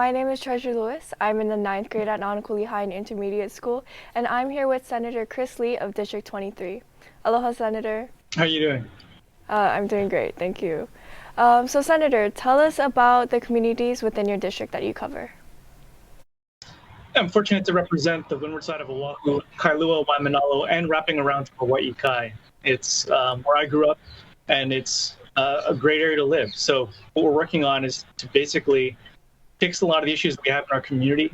My name is Treasure Lewis. I'm in the ninth grade at Moanalua High and Intermediate School, and I'm here with Senator Chris Lee of District 23. Aloha, Senator. How are you doing? I'm doing great, thank you. So, Senator, tell us about the communities within your district that you cover. I'm fortunate to represent the windward side of Oahu, Kailua, Waimanalo, and wrapping around to Hawai'i Kai. It's where I grew up, and it's a great area to live. So what we're working on is to basically fix a lot of the issues we have in our community,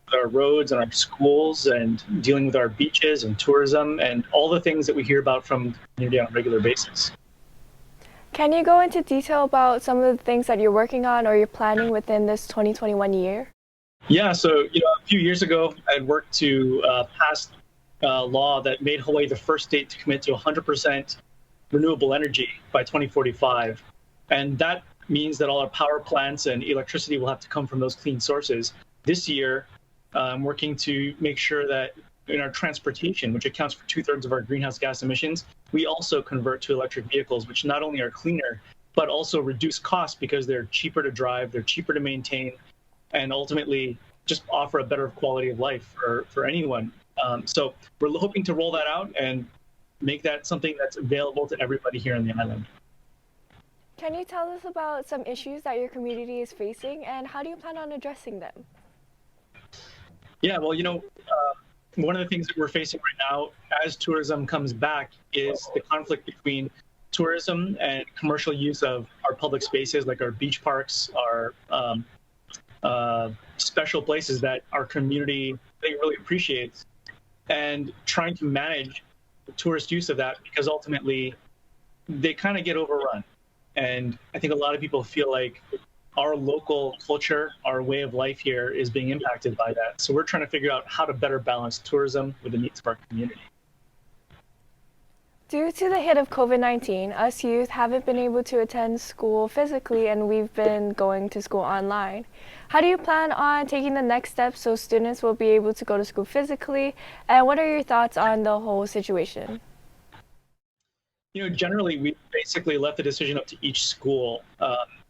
with our roads and our schools, and dealing with our beaches and tourism, and all the things that we hear about from the community on a regular basis. Can you go into detail about some of the things that you're working on or you're planning within this 2021 year? Yeah, so a few years ago, I had worked to pass a law that made Hawaii the first state to commit to 100% renewable energy by 2045. And that means that all our power plants and electricity will have to come from those clean sources. This year, I'm working to make sure that in our transportation, which accounts for 2/3 of our greenhouse gas emissions, we also convert to electric vehicles, which not only are cleaner, but also reduce costs because they're cheaper to drive, they're cheaper to maintain, and ultimately just offer a better quality of life for anyone. So we're hoping to roll that out and make that something that's available to everybody here on the island. Can you tell us about some issues that your community is facing and how do you plan on addressing them? Yeah, well, one of the things that we're facing right now as tourism comes back is the conflict between tourism and commercial use of our public spaces, like our beach parks, our special places that our community really appreciates, and trying to manage the tourist use of that, because ultimately they kind of get overrun. And I think a lot of people feel like our local culture, our way of life here is being impacted by that. So we're trying to figure out how to better balance tourism with the needs of our community. Due to the hit of COVID-19, us youth haven't been able to attend school physically and we've been going to school online. How do you plan on taking the next steps so students will be able to go to school physically? And what are your thoughts on the whole situation? Generally, we basically left the decision up to each school.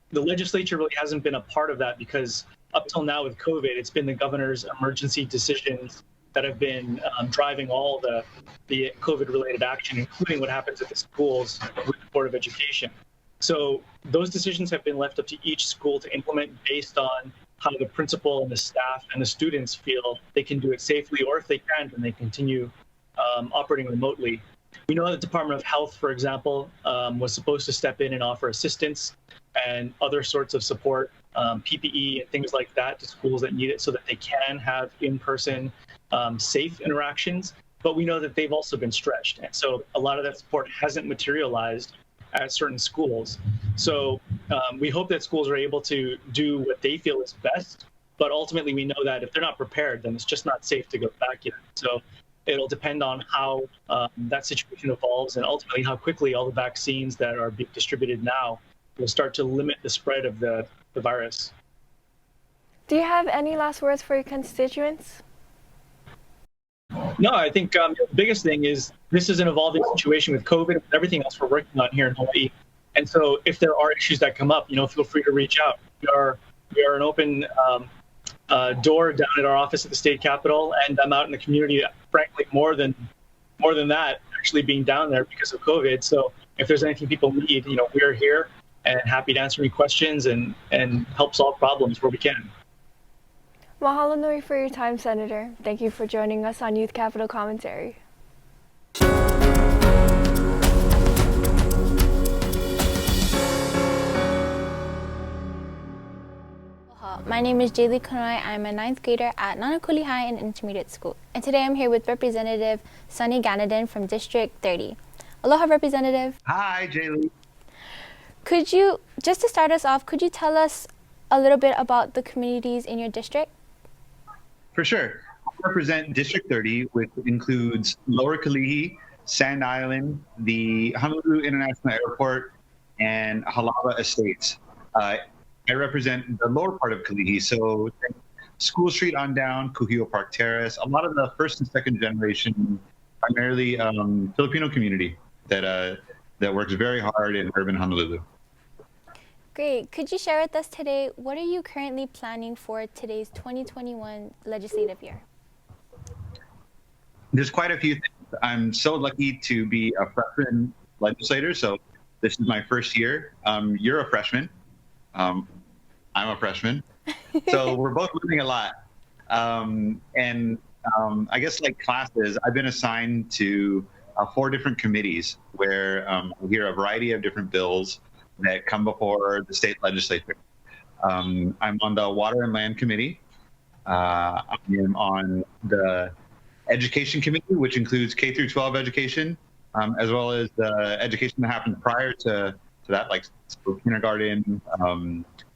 The legislature really hasn't been a part of that because up till now with COVID, it's been the governor's emergency decisions that have been driving all the COVID-related action, including what happens at the schools with the Board of Education. So those decisions have been left up to each school to implement based on how the principal and the staff and the students feel they can do it safely, or if they can't, then they continue operating remotely. We know that the Department of Health, for example, was supposed to step in and offer assistance and other sorts of support, PPE and things like that to schools that need it so that they can have in-person safe interactions. But we know that they've also been stretched. And so a lot of that support hasn't materialized at certain schools. So we hope that schools are able to do what they feel is best. But ultimately, we know that if they're not prepared, then it's just not safe to go back yet. So it'll depend on how that situation evolves and ultimately how quickly all the vaccines that are being distributed now will start to limit the spread of the virus. Do you have any last words for your constituents? No, I think the biggest thing is this is an evolving situation with COVID and everything else we're working on here in Hawaii. And so if there are issues that come up, feel free to reach out. We are an open door down at our office at the state capitol, and I'm out in the community, frankly, more than that, actually being down there because of COVID. So if there's anything people need, we're here and happy to answer any questions and help solve problems where we can. Mahalo nui for your time, Senator. Thank you for joining us on Youth Capital Commentary. My name is Jaylee Kanoi. I'm a ninth grader at Moanalua High and Intermediate School. And today I'm here with Representative Sunny Ganadin from District 30. Aloha, Representative. Hi, Jaylee. Could you, just to start us off, could you tell us a little bit about the communities in your district? For sure. I represent District 30, which includes Lower Kalihi, Sand Island, the Honolulu International Airport, and Halawa Estates. I represent the lower part of Kalihi, so School Street on down, Kuhio Park Terrace, a lot of the first and second generation, primarily Filipino community that works very hard in urban Honolulu. Great. Could you share with us today, what are you currently planning for today's 2021 legislative year? There's quite a few things. I'm so lucky to be a freshman legislator, so this is my first year. You're a freshman. I'm a freshman. So we're both learning a lot. I guess like classes, I've been assigned to 4 different committees where we hear a variety of different bills that come before the state legislature. I'm on the Water and Land Committee. I am on the Education Committee, which includes K through 12 education, as well as the education that happened prior to that, like kindergarten,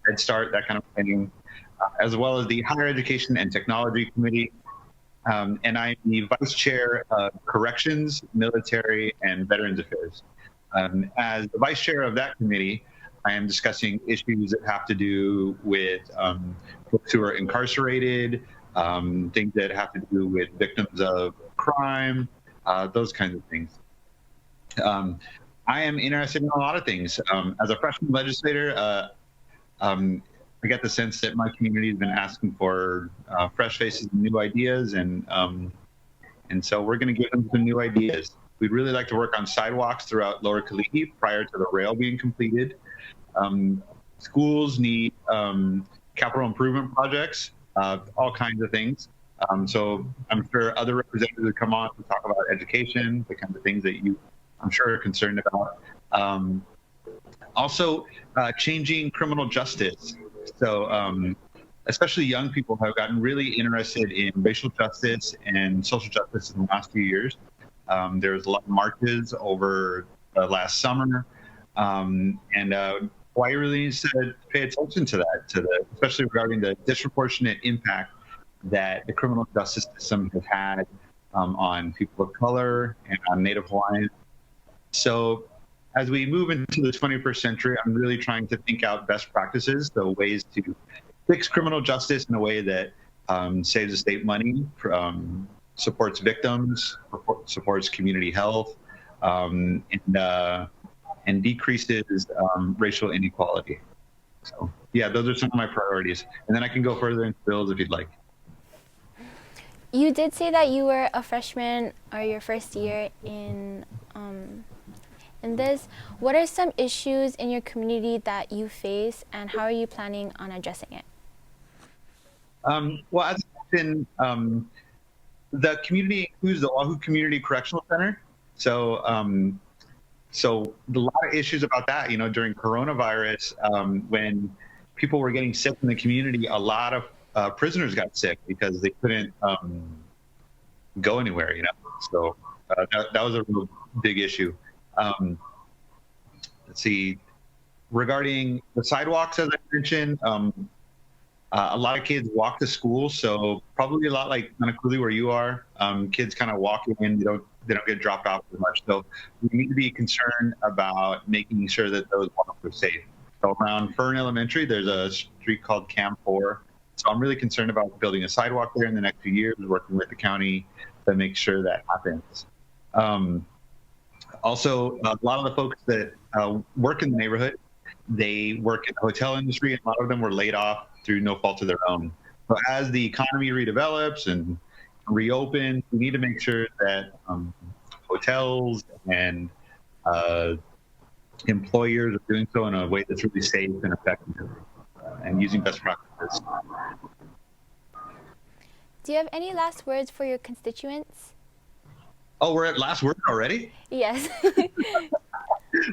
Head Start, that kind of thing, as well as the Higher Education and Technology Committee. And I'm the Vice Chair of Corrections, Military, and Veterans Affairs. As the Vice Chair of that committee, I am discussing issues that have to do with folks who are incarcerated, things that have to do with victims of crime, those kinds of things. I am interested in a lot of things. As a freshman legislator, I get the sense that my community has been asking for fresh faces and new ideas, and so we're going to give them some new ideas. We'd really like to work on sidewalks throughout Lower Kalihi prior to the rail being completed. Schools need capital improvement projects, all kinds of things. So I'm sure other representatives would come on to talk about education, the kinds of things that you, I'm sure, are concerned about. Also, changing criminal justice. So especially young people have gotten really interested in racial justice and social justice in the last few years. There was a lot of marches over last summer, and Hawaii really needs to pay attention to that, especially regarding the disproportionate impact that the criminal justice system has had on people of color and on Native Hawaiians. So as we move into the 21st century, I'm really trying to think out best practices, so ways to fix criminal justice in a way that saves the state money, supports victims, supports community health, and decreases racial inequality. So yeah, those are some of my priorities. And then I can go further into bills if you'd like. You did say that you were a freshman or your first year in this. What are some issues in your community that you face, and how are you planning on addressing it? Well, as I mentioned, the community includes the Oahu Community Correctional Center. So a lot of issues about that, during coronavirus, when people were getting sick in the community, a lot of prisoners got sick because they couldn't go anywhere, So that was a real big issue. Let's see, regarding the sidewalks, as I mentioned, a lot of kids walk to school, so probably a lot like Nanakuli where you are. Kids kind of walk in, they don't get dropped off as much. So we need to be concerned about making sure that those walks are safe. So around Fern Elementary, there's a street called Camp 4. So I'm really concerned about building a sidewalk there in the next few years, working with the county to make sure that happens. Also, a lot of the folks that work in the neighborhood, they work in the hotel industry, and a lot of them were laid off through no fault of their own. So as the economy redevelops and reopens, we need to make sure that hotels and employers are doing so in a way that's really safe and effective and using best practices. Do you have any last words for your constituents? Oh, we're at last word already? Yes.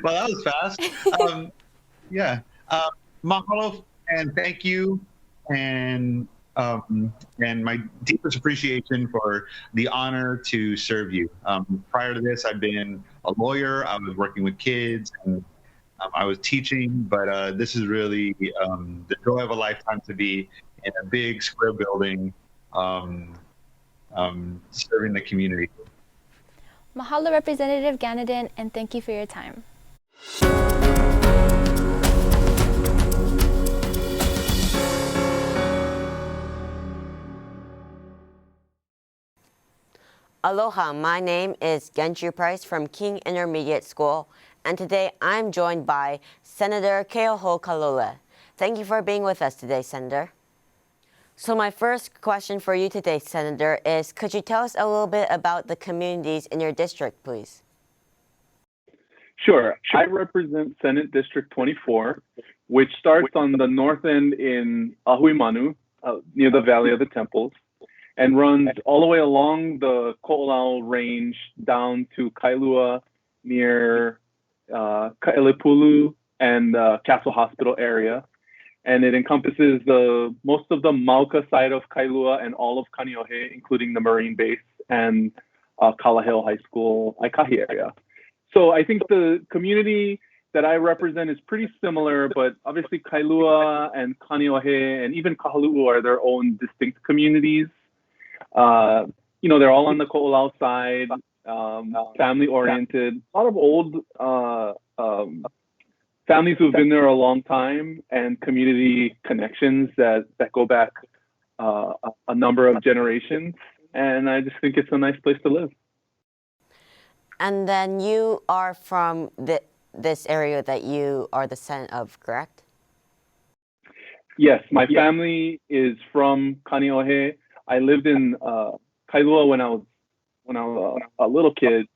Well, that was fast. Yeah. Mahalo and thank you, and my deepest appreciation for the honor to serve you. Prior to this, I've been a lawyer. I was working with kids, and I was teaching. But this is really the joy of a lifetime to be in a big square building, serving the community. Mahalo, Representative Ganaden, and thank you for your time. Aloha, my name is Genju Price from King Intermediate School, and today I'm joined by Senator Keohou Kalula. Thank you for being with us today, Senator. So my first question for you today, Senator, is could you tell us a little bit about the communities in your district, please? Sure. I represent Senate District 24, which starts on the north end in Ahuimanu, near the Valley of the Temples, and runs all the way along the Ko'olau Range down to Kailua near Ka'elepulu and Castle Hospital area. And it encompasses most of the Mauka side of Kailua and all of Kaneohe, including the Marine Base and Kalaheo High School, Aikahi area. So I think the community that I represent is pretty similar, but obviously Kailua and Kaneohe and even Kahaluu are their own distinct communities. They're all on the Ko'olau side, family-oriented, a lot of old families who've been there a long time and community connections that go back a number of generations. And I just think it's a nice place to live. And then you are from this area that you are the Senate of, correct? Yes, my family is from Kaneohe. I lived in Kailua when I was a little kid.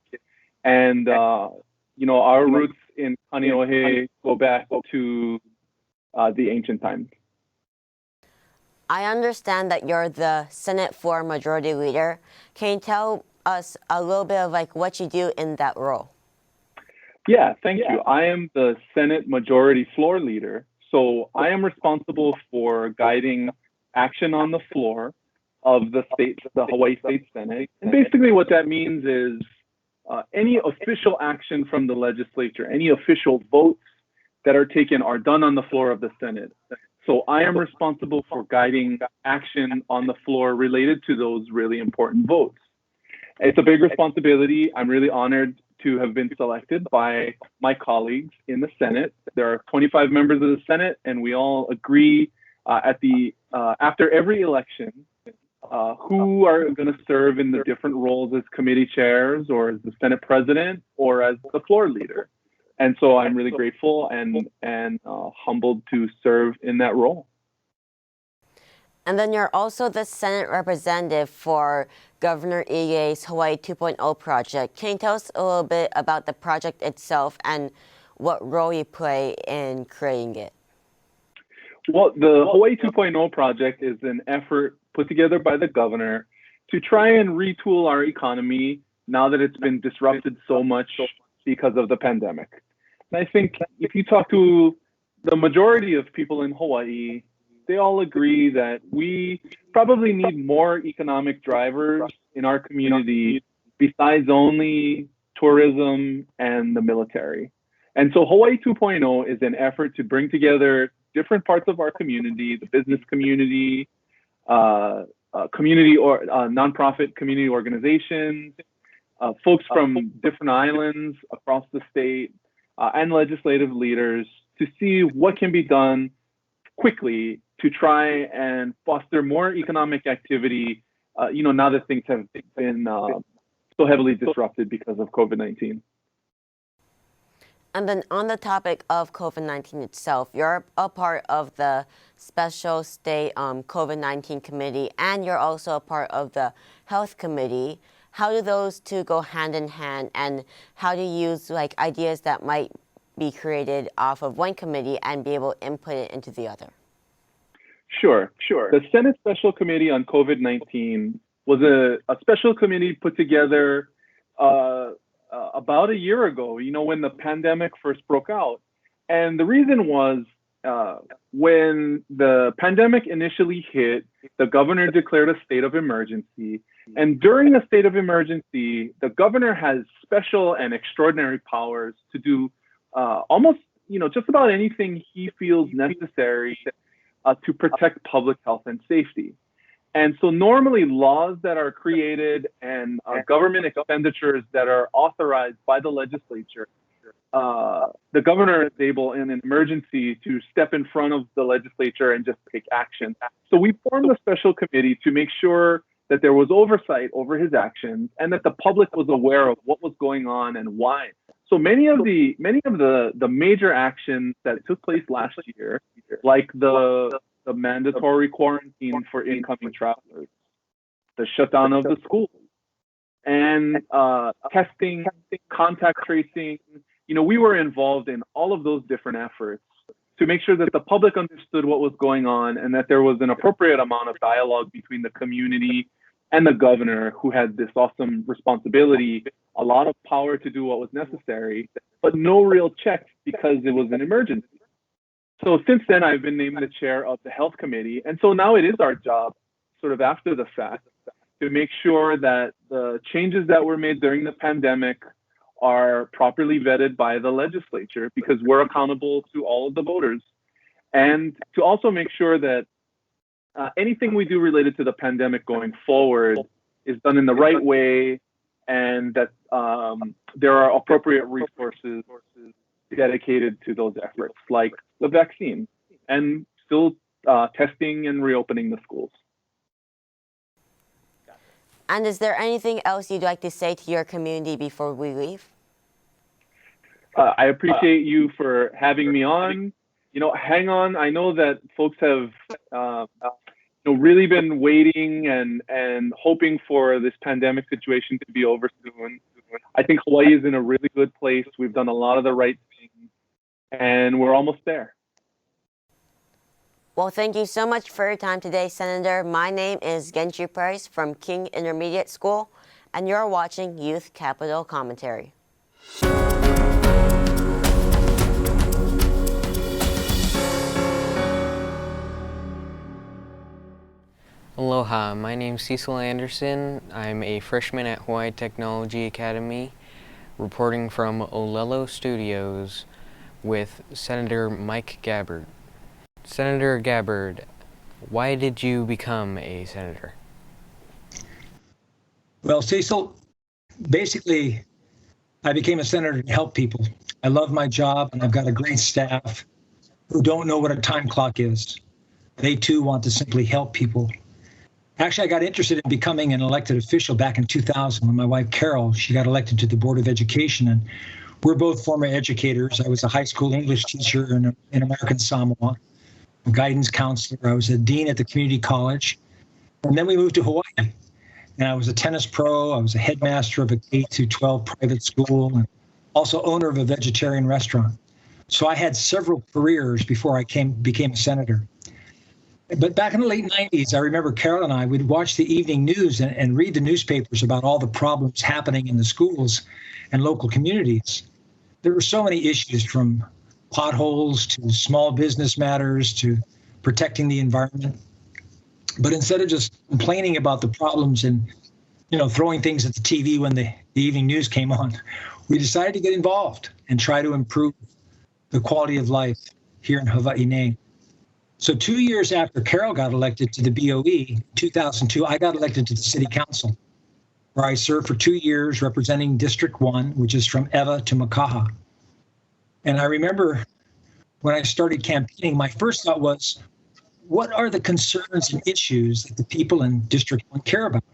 And, our roots in Kaneohe go back to the ancient times. I understand that you're the Senate Floor Majority Leader. Can you tell us a little bit of what you do in that role? Yeah, thank you. I am the Senate Majority Floor Leader. So I am responsible for guiding action on the floor of the Hawaii State Senate. And basically what that means is any official action from the legislature, any official votes that are taken are done on the floor of the Senate. So I am responsible for guiding action on the floor related to those really important votes. It's a big responsibility. I'm really honored to have been selected by my colleagues in the Senate. There are 25 members of the Senate, and we all agree after every election who are going to serve in the different roles as committee chairs or as the Senate president or as the floor leader. And so I'm really grateful and humbled to serve in that role. And then you're also the Senate representative for Governor Ige's Hawaii 2.0 project. Can you tell us a little bit about the project itself and what role you play in creating it? Well, the Hawaii 2.0 project is an effort put together by the governor to try and retool our economy now that it's been disrupted so much because of the pandemic. And I think if you talk to the majority of people in Hawaii, they all agree that we probably need more economic drivers in our community besides only tourism and the military. And so Hawaii 2.0 is an effort to bring together different parts of our community, the business community, nonprofit community organizations, folks from different islands across the state, and legislative leaders to see what can be done quickly to try and foster more economic activity, now that things have been so heavily disrupted because of COVID-19. And then on the topic of COVID-19 itself, you're a part of the Special State COVID-19 Committee, and you're also a part of the Health Committee. How do those two go hand in hand, and how do you use ideas that might be created off of one committee and be able to input it into the other? Sure. The Senate Special Committee on COVID-19 was a special committee put together about a year ago, when the pandemic first broke out. And the reason was when the pandemic initially hit, the governor declared a state of emergency. And during the state of emergency, the governor has special and extraordinary powers to do almost, just about anything he feels necessary to protect public health and safety. And so normally laws that are created and government expenditures that are authorized by the legislature, the governor is able in an emergency to step in front of the legislature and just take action. So we formed a special committee to make sure that there was oversight over his actions, and that the public was aware of what was going on and why. So many of the major actions that took place last year, like the mandatory quarantine for incoming travelers, the shutdown of the schools, and testing, contact tracing, we were involved in all of those different efforts to make sure that the public understood what was going on and that there was an appropriate amount of dialogue between the community and the governor, who had this awesome responsibility, a lot of power to do what was necessary, but no real checks because it was an emergency. So since then, I've been named the chair of the health committee. And so now it is our job, sort of after the fact, to make sure that the changes that were made during the pandemic are properly vetted by the legislature, because we're accountable to all of the voters. And to also make sure that anything we do related to the pandemic going forward is done in the right way, and that there are appropriate resources dedicated to those efforts, like the vaccine and still testing and reopening the schools. And is there anything else you'd like to say to your community before we leave? I appreciate you for having me on. Hang on. I know that folks have really been waiting and hoping for this pandemic situation to be over soon. I think Hawaii is in a really good place. We've done a lot of the right things, and we're almost there. Well, thank you so much for your time today, Senator. My name is Genji Price from King Intermediate School, and you're watching Youth Capital Commentary. Aloha, my name's Cecil Anderson. I'm a freshman at Hawai'i Tech Academy, reporting from Olelo Studios with Senator Mike Gabbard. Senator Gabbard, why did you become a senator? Well, Cecil, basically, I became a senator to help people. I love my job, and I've got a great staff who don't know what a time clock is. They, too, want to simply help people. Actually, I got interested in becoming an elected official back in 2000 when my wife, Karl, she got elected to the Board of Education. And we're both former educators. I was a high school English teacher in American Samoa, a guidance counselor. I was a dean at the community college. And then we moved to Hawaii. And I was a tennis pro. I was a headmaster of a K-12 private school, and also owner of a vegetarian restaurant. So I had several careers before I became a senator. But back in the late 90s, I remember Carol and I would watch the evening news and read the newspapers about all the problems happening in the schools and local communities. There were so many issues, from potholes to small business matters to protecting the environment. But instead of just complaining about the problems and, throwing things at the TV when the evening news came on, we decided to get involved and try to improve the quality of life here in Hawaii. So 2 years after Carol got elected to the BOE, in 2002, I got elected to the City Council, where I served for 2 years representing District 1, which is from Ewa to Makaha. And I remember when I started campaigning, my first thought was, what are the concerns and issues that the people in District 1 care about?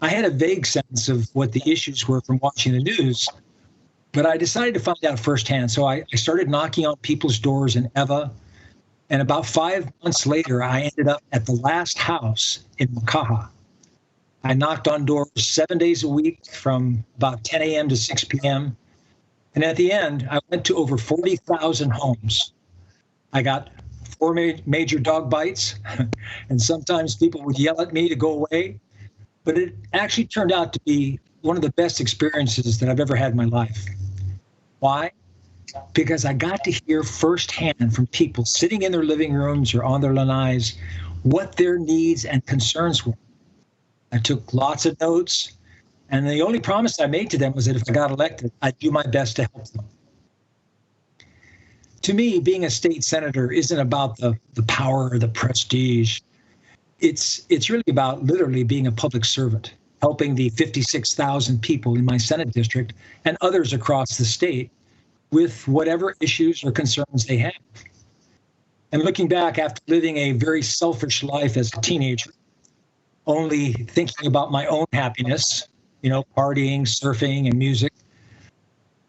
I had a vague sense of what the issues were from watching the news, but I decided to find out firsthand. So I started knocking on people's doors in Ewa. And about 5 months later, I ended up at the last house in Makaha. I knocked on doors 7 days a week from about 10 a.m. to 6 p.m. And at the end, I went to over 40,000 homes. I got 4 major dog bites, and sometimes people would yell at me to go away. But it actually turned out to be one of the best experiences that I've ever had in my life. Why? Because I got to hear firsthand from people sitting in their living rooms or on their lanais what their needs and concerns were. I took lots of notes, and the only promise I made to them was that if I got elected, I'd do my best to help them. To me, being a state senator isn't about the power or the prestige. It's really about literally being a public servant, helping the 56,000 people in my Senate district and others across the state with whatever issues or concerns they have. And looking back after living a very selfish life as a teenager, only thinking about my own happiness, partying, surfing, and music.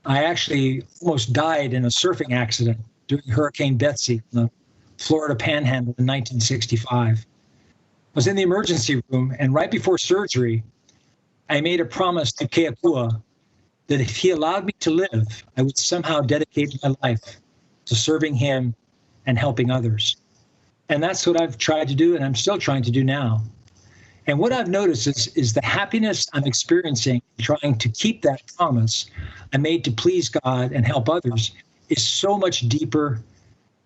I actually almost died in a surfing accident during Hurricane Betsy in the Florida Panhandle in 1965. I was in the emergency room, and right before surgery, I made a promise to Keohua that if he allowed me to live, I would somehow dedicate my life to serving him and helping others. And that's what I've tried to do, and I'm still trying to do now. And what I've noticed is the happiness I'm experiencing trying to keep that promise I made to please God and help others is so much deeper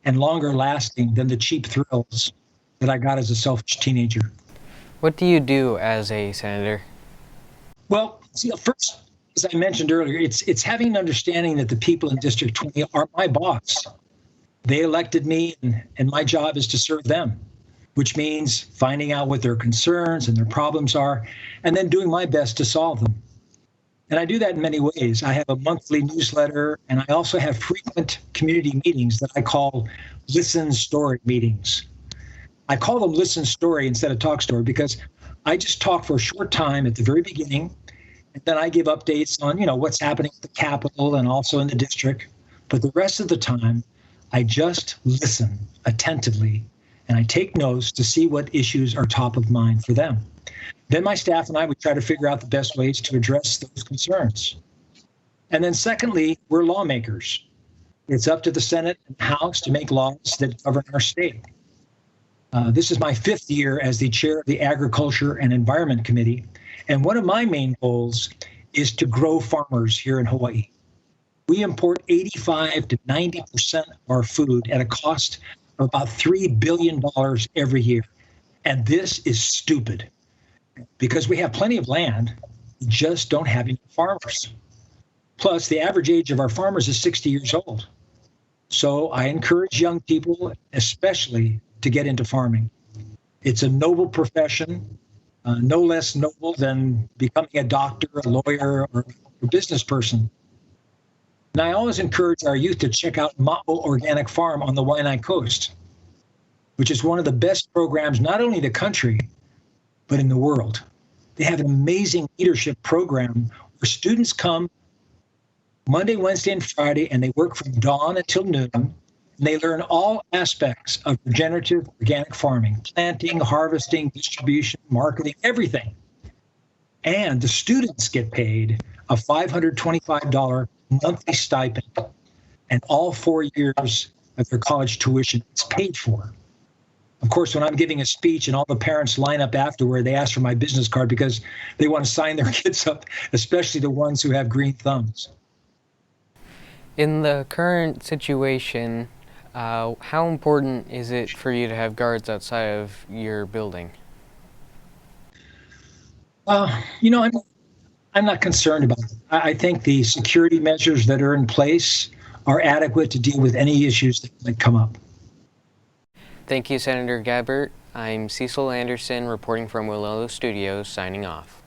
and longer lasting than the cheap thrills that I got as a selfish teenager. What do you do as a senator? Well, first, as I mentioned earlier, it's having an understanding that the people in District 20 are my boss. They elected me, and my job is to serve them, which means finding out what their concerns and their problems are, and then doing my best to solve them. And I do that in many ways. I have a monthly newsletter, and I also have frequent community meetings that I call Listen Story meetings. I call them Listen Story instead of Talk Story because I just talk for a short time at the very beginning, and then I give updates on, what's happening at the Capitol and also in the district. But the rest of the time, I just listen attentively, and I take notes to see what issues are top of mind for them. Then my staff and I would try to figure out the best ways to address those concerns. And then secondly, we're lawmakers. It's up to the Senate and House to make laws that govern our state. This is my 5th year as the chair of the Agriculture and Environment Committee, and one of my main goals is to grow farmers here in Hawaii. We import 85 to 90% of our food at a cost of about $3 billion every year. And this is stupid because we have plenty of land, we just don't have enough farmers. Plus, the average age of our farmers is 60 years old. So I encourage young people, especially, to get into farming. It's a noble profession, no less noble than becoming a doctor, a lawyer, or a business person. And I always encourage our youth to check out Ma'o Organic Farm on the Waianae Coast, which is one of the best programs, not only in the country, but in the world. They have an amazing leadership program where students come Monday, Wednesday, and Friday, and they work from dawn until noon. And they learn all aspects of regenerative organic farming, planting, harvesting, distribution, marketing, everything. And the students get paid a $525 monthly stipend, and all 4 years of their college tuition is paid for. Of course, when I'm giving a speech and all the parents line up afterward, they ask for my business card because they want to sign their kids up, especially the ones who have green thumbs. In the current situation, how important is it for you to have guards outside of your building? I'm not concerned about it. I think the security measures that are in place are adequate to deal with any issues that might come up. Thank you, Senator Gabbard. I'm Cecil Anderson reporting from Moanalua Studios, signing off.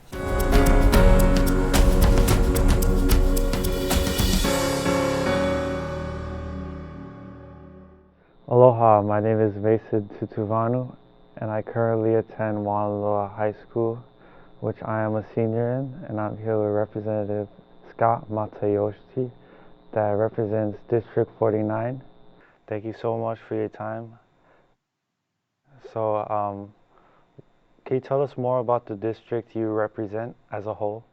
Aloha, my name is Mason Tutuvanu, and I currently attend Moanalua High School, which I am a senior in, and I'm here with Representative Scott Matayoshi that represents District 49. Thank you so much for your time. So, can you tell us more about the district you represent as a whole?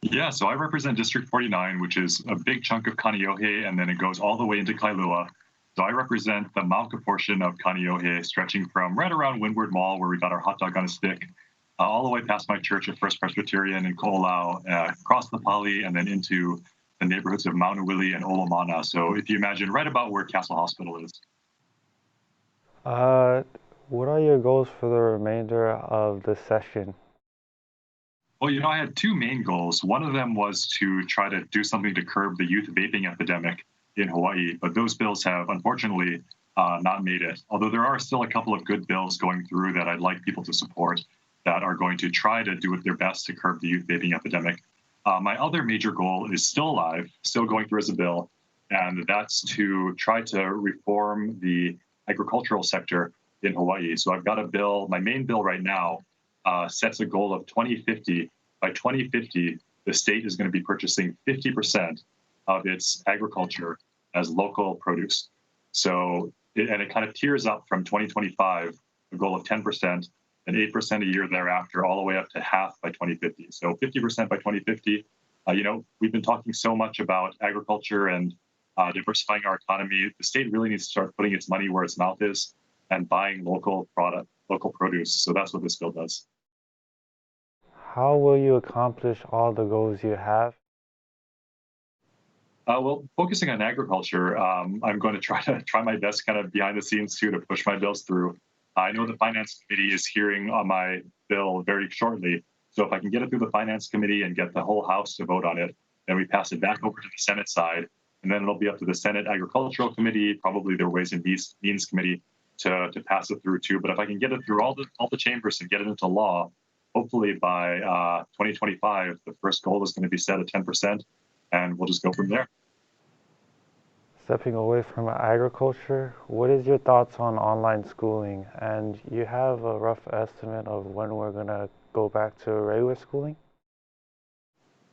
Yeah, so I represent District 49, which is a big chunk of Kaneohe, and then it goes all the way into Kailua. So I represent the Mauka portion of Kaneohe, stretching from right around Windward Mall, where we got our hot dog on a stick, all the way past my church at First Presbyterian in Ko'olau, across the Pali, and then into the neighborhoods of Maunawili and Olomana. So if you imagine right about where Castle Hospital is. What are your goals for the remainder of the session? Well, I had 2 main goals. One of them was to try to do something to curb the youth vaping epidemic in Hawaii, but those bills have unfortunately not made it. Although there are still a couple of good bills going through that I'd like people to support that are going to try to do their best to curb the youth vaping epidemic. My other major goal is still alive, still going through as a bill, and that's to try to reform the agricultural sector in Hawaii. So I've got a bill, my main bill right now sets a goal of 2050. By 2050, the state is going to be purchasing 50% of its agriculture as local produce. So, it kind of tiers up from 2025, a goal of 10%, and 8% a year thereafter, all the way up to half by 2050. So 50% by 2050. We've been talking so much about agriculture and diversifying our economy. The state really needs to start putting its money where its mouth is and buying local produce. So that's what this bill does. How will you accomplish all the goals you have? Well, focusing on agriculture, I'm going to try my best kind of behind the scenes too to push my bills through. I know the Finance Committee is hearing on my bill very shortly. So if I can get it through the Finance Committee and get the whole House to vote on it, then we pass it back over to the Senate side. And then it'll be up to the Senate Agricultural Committee, probably their Ways and Means Committee, to pass it through too. But if I can get it through all the chambers and get it into law, hopefully by 2025, the first goal is going to be set at 10%, and we'll just go from there. Stepping away from agriculture, what is your thoughts on online schooling? And you have a rough estimate of when we're going to go back to regular schooling?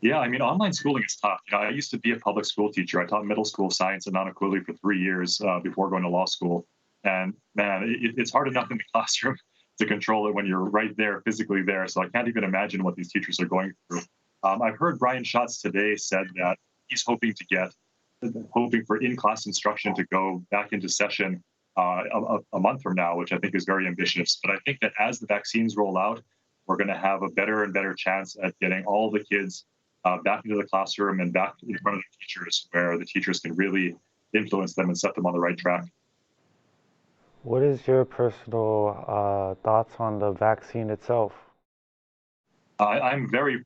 Yeah, I mean, online schooling is tough. I used to be a public school teacher. I taught middle school science in Nanakuli for 3 years before going to law school. And man, it's hard enough in the classroom to control it when you're right there, physically there. So I can't even imagine what these teachers are going through. I've heard Brian Schatz today said that he's hoping for in-class instruction to go back into session a month from now, which I think is very ambitious. But I think that as the vaccines roll out, we're going to have a better and better chance at getting all the kids back into the classroom and back in front of the teachers, where the teachers can really influence them and set them on the right track. What is your personal thoughts on the vaccine itself? I'm very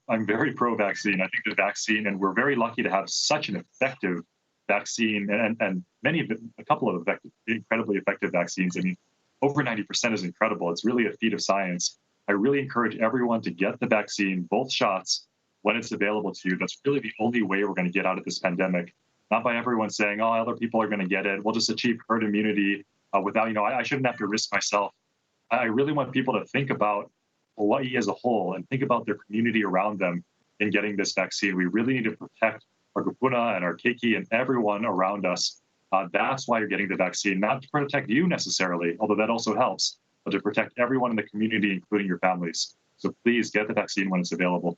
pro-vaccine. I think the vaccine, and we're very lucky to have such an effective vaccine, and a couple of incredibly effective vaccines. I mean, over 90% is incredible. It's really a feat of science. I really encourage everyone to get the vaccine, both shots, when it's available to you. That's really the only way we're going to get out of this pandemic. Not by everyone saying, oh, other people are going to get it. We'll just achieve herd immunity without, I shouldn't have to risk myself. I really want people to think about Hawaii as a whole and think about their community around them in getting this vaccine. We really need to protect our kupuna and our keiki and everyone around us. That's why you're getting the vaccine, not to protect you necessarily, although that also helps, but to protect everyone in the community, including your families. So please get the vaccine when it's available.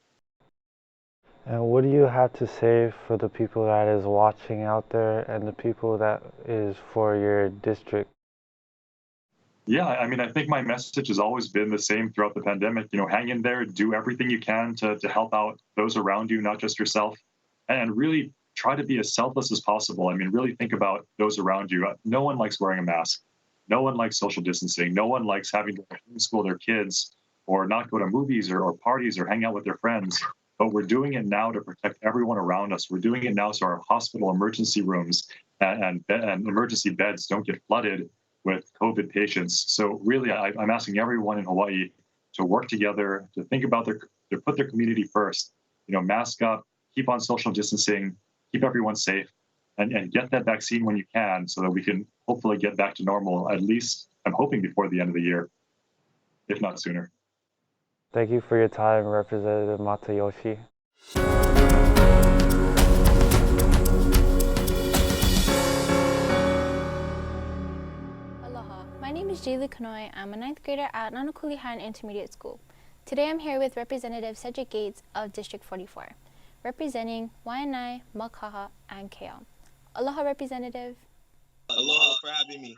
And what do you have to say for the people that is watching out there and the people that is for your district? Yeah, I mean, I think my message has always been the same throughout the pandemic. Hang in there, do everything you can to help out those around you, not just yourself, and really try to be as selfless as possible. I mean, really think about those around you. No one likes wearing a mask. No one likes social distancing. No one likes having to homeschool their kids or not go to movies or parties or hang out with their friends. But we're doing it now to protect everyone around us. We're doing it now so our hospital emergency rooms and emergency beds don't get flooded with COVID patients. So really, I'm asking everyone in Hawaii to work together, to think about to put their community first. Mask up, keep on social distancing, keep everyone safe, and get that vaccine when you can so that we can hopefully get back to normal, at least I'm hoping before the end of the year, if not sooner. Thank you for your time, Representative Matayoshi. Aloha, my name is Jaylee Kanoi. I'm a 9th grader at Nanakuli High Intermediate School. Today I'm here with Representative Cedric Gates of District 44, representing Waianae, Makaha, and Keohau. Aloha, Representative. Aloha for having me.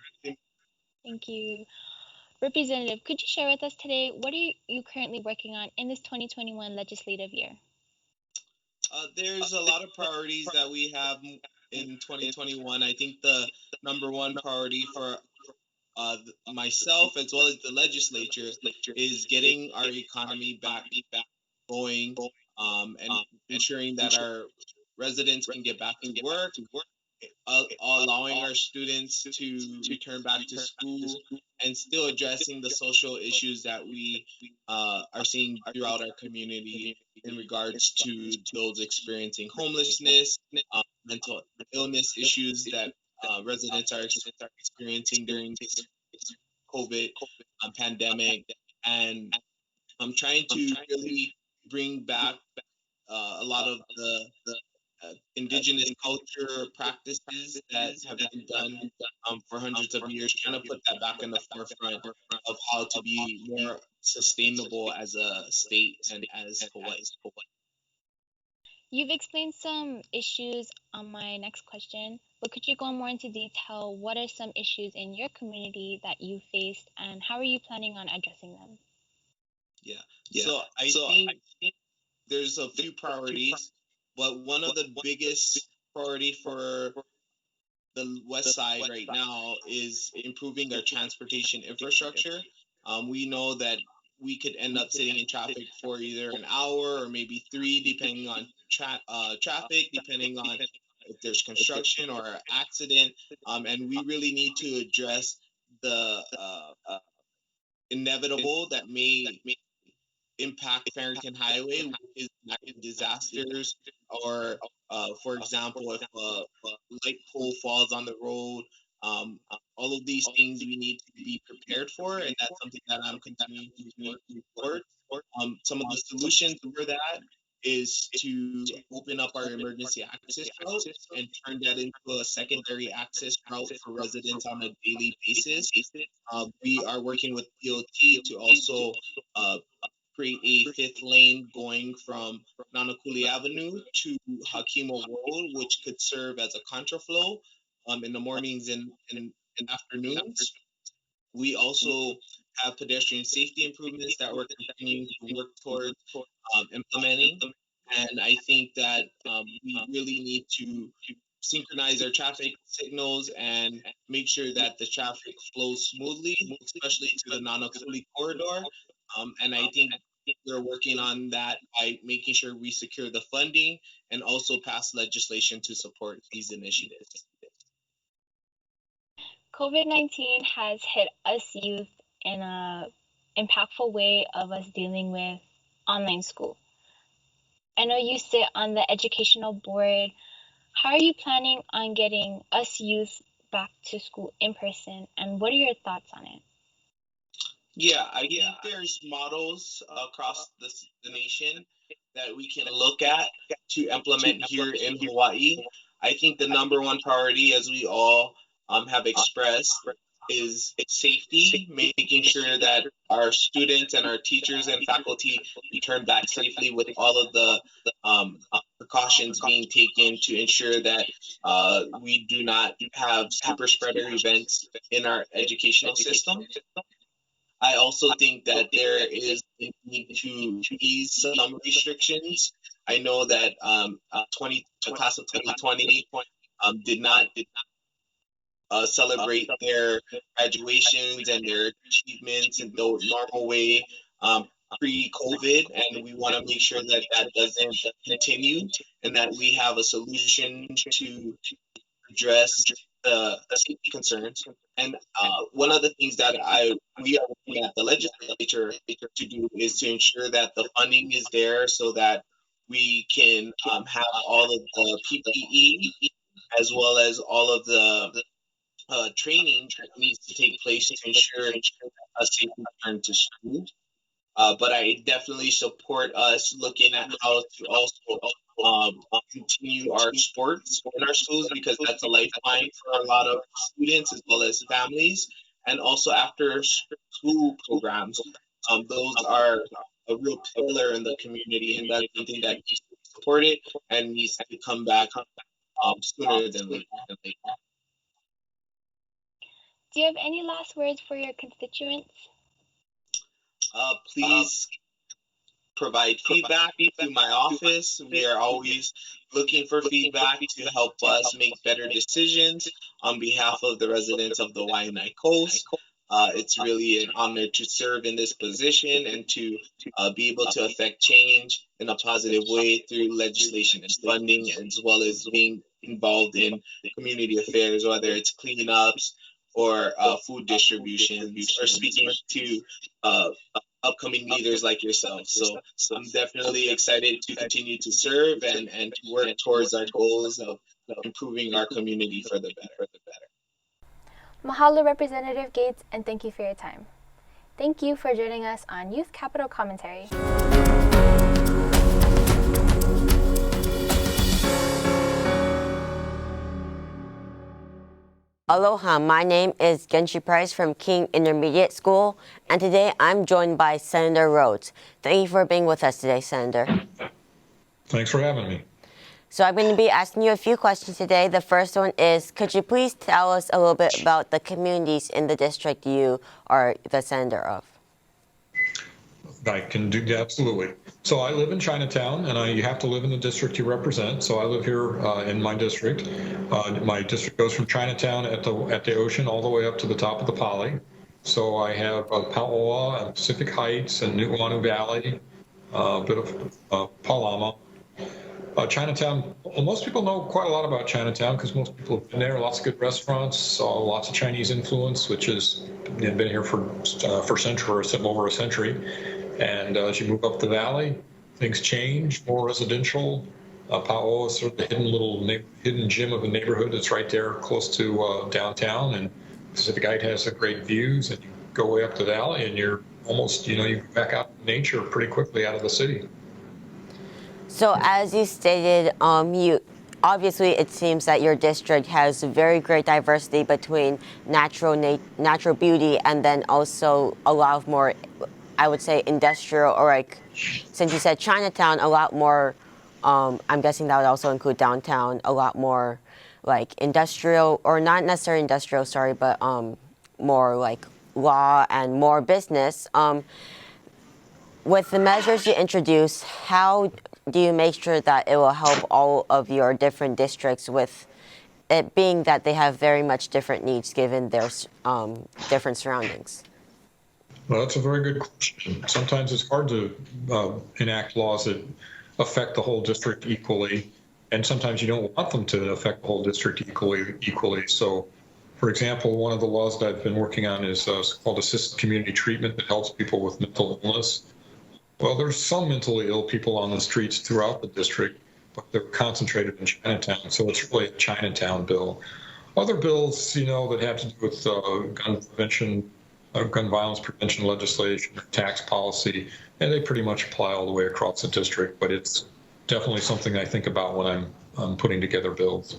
Thank you. Representative, could you share with us today what are you currently working on in this 2021 legislative year? There's a lot of priorities that we have in 2021. I think the number one priority for myself as well as the legislature is getting our economy back going and ensuring that our residents can get back to work, allowing our students to return back to school, and still addressing the social issues that we are seeing throughout our community in regards to those experiencing homelessness, mental illness issues that residents are experiencing during this COVID pandemic, and I'm trying to really bring back a lot of the indigenous culture practices that have been done for hundreds of years, trying to put that back in the forefront of how to be more sustainable as a state and as Hawaii. You've explained some issues on my next question, but could you go more into detail? What are some issues in your community that you faced, and how are you planning on addressing them? Yeah. So I think there's a few priorities, but one of the biggest priority for the West Side right now is improving our transportation infrastructure. We know that we could end up sitting in traffic for either an hour or maybe 3, depending on traffic, depending on if there's construction or an accident. And we really need to address the inevitable that may impact Farrington Highway, which is natural disasters, or for example, if a light pole falls on the road. All of these things we need to be prepared for, and that's something that I'm continuing to report. Some of the solutions for that is to open up our emergency access route and turn that into a secondary access route for residents on a daily basis. We are working with DOT to also create a 5th lane going from Nanakuli Avenue to Hakimo Road, which could serve as a contraflow in the mornings and afternoons. We also have pedestrian safety improvements that we're continuing to work towards implementing. And I think that we really need to synchronize our traffic signals and make sure that the traffic flows smoothly, especially to the Nanakuli corridor. And I think we're working on that by making sure we secure the funding and also pass legislation to support these initiatives. COVID-19 has hit us youth in an impactful way of us dealing with online school. I know you sit on the educational board. How are you planning on getting us youth back to school in person, and what are your thoughts on it? Yeah, I think there's models across the nation that we can look at to implement here in Hawaii. I think the number one priority, as we all have expressed, is safety, making sure that our students and our teachers and faculty return back safely with all of the precautions being taken to ensure that we do not have super spreader events in our educational system. I also think that there is a need to ease some restrictions. I know that the class of 2020 did not celebrate their graduations and their achievements in the normal way pre-COVID, and we want to make sure that that doesn't continue and that we have a solution to address the safety concerns. And one of the things that we are looking at the legislature to do is to ensure that the funding is there so that we can have all of the PPE as well as all of the training that needs to take place to ensure a safe return to school. But I definitely support us looking at how to also continue our sports in our schools, because that's a lifeline for a lot of students as well as families, and also after school programs. Those are a real pillar in the community, and that's something that needs to be supported and needs to come back sooner than later. Do you have any last words for your constituents? Please provide feedback to my office. We are always looking for feedback to help us make better decisions on behalf of the residents of the Waianae Coast. It's really an honor to serve in this position and to be able to affect change in a positive way through legislation and funding, as well as being involved in community affairs, whether it's cleanups or food distributions, or speaking to upcoming leaders like yourself. So I'm definitely excited to continue to serve and to work towards our goals of improving our community for the better. Mahalo, Representative Gates, and thank you for your time. Thank you for joining us on Youth Capital Commentary. Aloha, my name is Genshi Price from King Intermediate School, and today I'm joined by Senator Rhodes. Thank you for being with us today, Senator. Thanks for having me. So I'm going to be asking you a few questions today. The first one is, could you please tell us a little bit about the communities in the district you are the senator of? I can do that, absolutely. So I live in Chinatown, and you have to live in the district you represent. So I live here in my district. My district goes from Chinatown at the ocean all the way up to the top of the Pali. So I have Pauoa and Pacific Heights and Nu'uanu Valley, a bit of Palama. Chinatown, well, most people know quite a lot about Chinatown because most people have been there. Lots of good restaurants, lots of Chinese influence, which has been here for over a century. And as you move up the valley, things change, more residential. Pauoa is sort of the hidden gem of a neighborhood that's right there close to downtown. And Pacific Heights has great views, and you go way up the valley, and you're almost, you go back out in nature pretty quickly out of the city. So as you stated, obviously it seems that your district has very great diversity between natural beauty and then also a lot of more, I would say, industrial, or like, since you said Chinatown, a lot more, I'm guessing that would also include downtown, a lot more like industrial, or not necessarily industrial, sorry, but more like law and more business. With the measures you introduce, how do you make sure that it will help all of your different districts, with it being that they have very much different needs given their different surroundings? Well, that's a very good question. Sometimes it's hard to enact laws that affect the whole district equally, and sometimes you don't want them to affect the whole district equally. So, for example, one of the laws that I've been working on is called assisted community treatment that helps people with mental illness. Well, there's some mentally ill people on the streets throughout the district, but they're concentrated in Chinatown, so it's really a Chinatown bill. Other bills, that have to do with gun prevention, gun violence prevention legislation, tax policy, and they pretty much apply all the way across the district, but it's definitely something I think about when I'm putting together bills.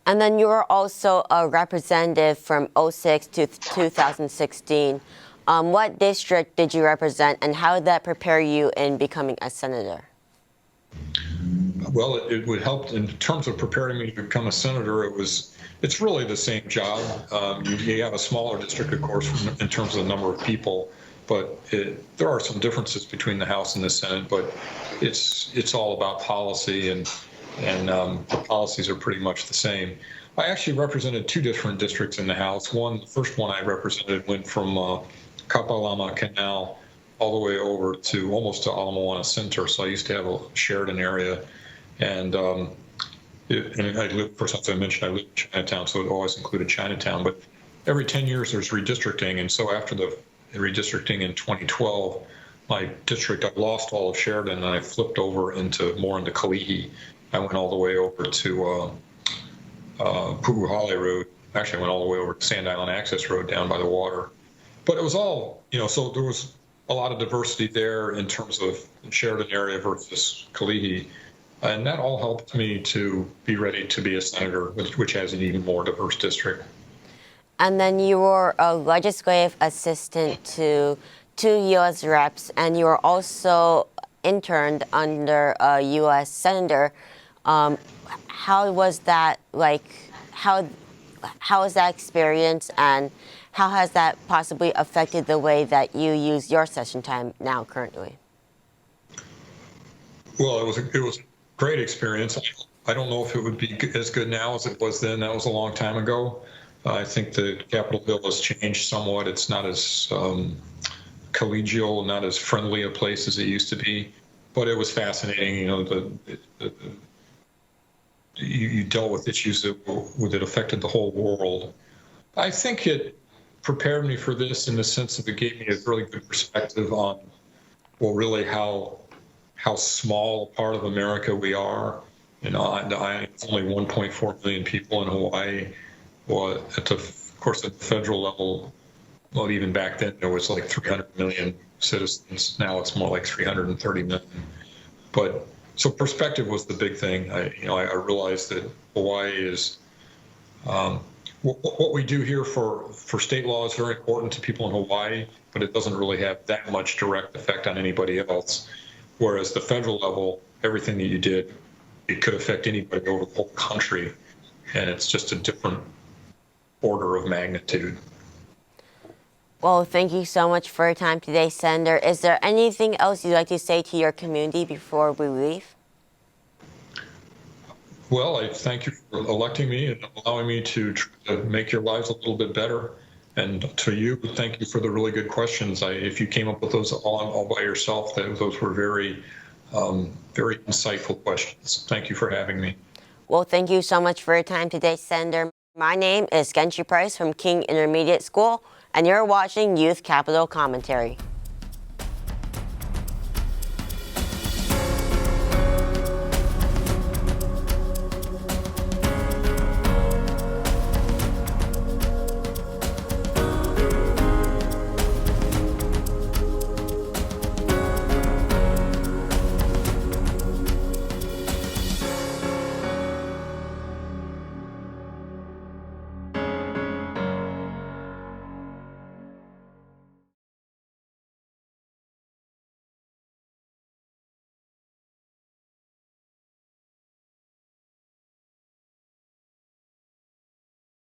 And then you were also a representative from 2006 to 2016. What district did you represent, and how did that prepare you in becoming a senator? Well, it would help in terms of preparing me to become a senator. It's really the same job. You have a smaller district, of course, in terms of the number of people, but there are some differences between the House and the Senate. But it's all about policy, and the policies are pretty much the same. I actually represented two different districts in the House. The first one I represented went from Kapalama Canal all the way over to almost to Ala Moana Center. So I used to have a Sheridan area, and I lived, first as I mentioned, I lived in Chinatown, so it always included Chinatown. But every 10 years there's redistricting, and so after the redistricting in 2012, my district, I lost all of Sheridan, and I flipped over into Kalihi. I went all the way over to Pu'uhale Road. Actually, I went all the way over to Sand Island Access Road down by the water. But it was all, so there was a lot of diversity there in terms of Sheridan area versus Kalihi. And that all helped me to be ready to be a senator, which has an even more diverse district. And then you were a legislative assistant to two U.S. reps, and you were also interned under a U.S. senator. How was that how was that experience, and how has that possibly affected the way that you use your session time now currently? Well, it was a great experience. I don't know if it would be as good now as it was then. That was a long time ago. I think the Capitol bill has changed somewhat. It's not as collegial, not as friendly a place as it used to be. But it was fascinating. You dealt with issues that affected the whole world. I think it prepared me for this in the sense that it gave me a really good perspective on, really how small a part of America we are. It's only 1.4 million people in Hawaii. Well, of course, at the federal level, well, even back then there was like 300 million citizens. Now it's more like 330 million. But so perspective was the big thing. I realized that Hawaii is, what we do here for state law is very important to people in Hawaii, but it doesn't really have that much direct effect on anybody else. Whereas the federal level, everything that you did, it could affect anybody over the whole country. And it's just a different order of magnitude. Well, thank you so much for your time today, Senator. Is there anything else you'd like to say to your community before we leave? Well, I thank you for electing me and allowing me to make your lives a little bit better. And to you, thank you for the really good questions. If you came up with those all by yourself, those were very, very insightful questions. Thank you for having me. Well, thank you so much for your time today, Senator. My name is Genshi Price from King Intermediate School, and you're watching Youth Capital Commentary.